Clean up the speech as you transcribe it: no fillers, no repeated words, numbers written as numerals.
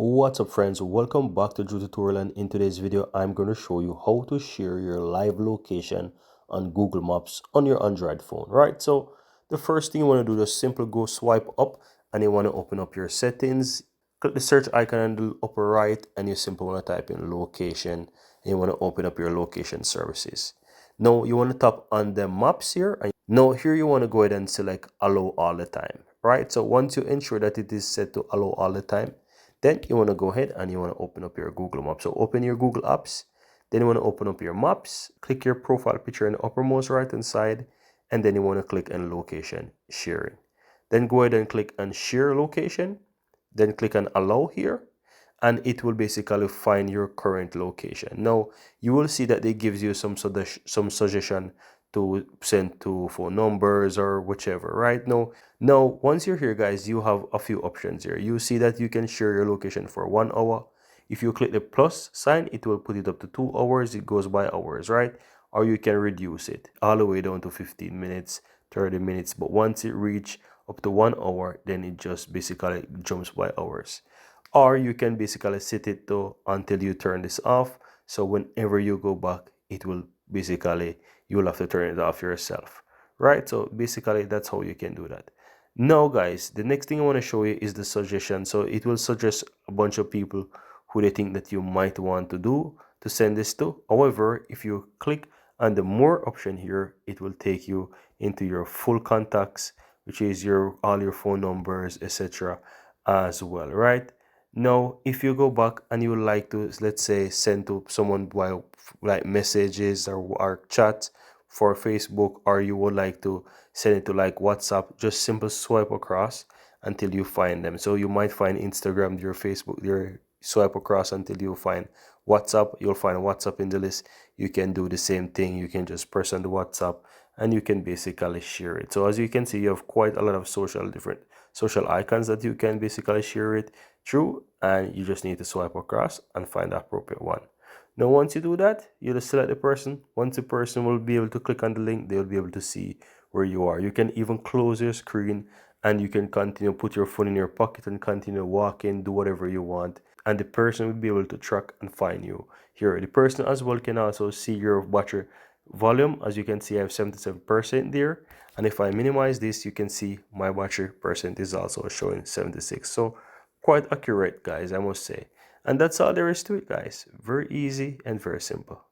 What's up friends, welcome back to Drew Tutorial, and in today's video I'm going to show you how to share your live location on Google Maps on your Android phone. Right, so the first thing you want to do is simply go swipe up and you want to open up your settings. Click the search icon in the upper right and you simply want to type in location and you want to open up your location services. Now you want to tap on the maps here, and now here you want to go ahead and select allow all the time. Right, so once you ensure that it is set to allow all the time, then you want to go ahead and you want to open up your Google Maps. So open your Google Apps. Then you want to open up your maps. Click your profile picture in the uppermost right hand side. And then you want to click on location sharing. Then go ahead and click on share location. Then click on allow here. And it will basically find your current location. Now you will see that it gives you some suggestion to send to phone numbers or whichever. Right now once you're here guys, you have a few options here. You see that you can share your location for 1 hour. If you click the plus sign, it will put it up to 2 hours. It goes by hours, right? Or you can reduce it all the way down to 15 minutes, 30 minutes. But once it reach up to 1 hour, then it just basically jumps by hours. Or you can basically set it to until you turn this off. So whenever you go back, it will basically, you will have to turn it off yourself. Right? So basically that's how you can do that. Now guys, the next thing I want to show you is the suggestion. So it will suggest a bunch of people who they think that you might want to do to send this to. However, if you click on the more option here, it will take you into your full contacts, which is your all your phone numbers, etc. as well. Right? Now, if you go back and you would like to, let's say, send to someone by like messages or chat for Facebook, or you would like to send it to like WhatsApp, just simple swipe across until you find them. So you might find Instagram, your Facebook, your swipe across until you find WhatsApp. You'll find WhatsApp in the list. You can do the same thing. You can just press on the WhatsApp and you can basically share it. So as you can see, you have quite a lot of different social icons that you can basically share it through, and you just need to swipe across and find the appropriate one. Now once you do that, you just select the person. Once the person will be able to click on the link, they'll be able to see where you are. You can even close your screen and you can continue, put your phone in your pocket and continue walking, do whatever you want, and the person will be able to track and find you here. The person as well can also see your battery volume. As you can see, I have 77% there, and if I minimize this, you can see my battery percent is also showing 76. So quite accurate guys, I must say. And that's all there is to it guys. Very easy and very simple.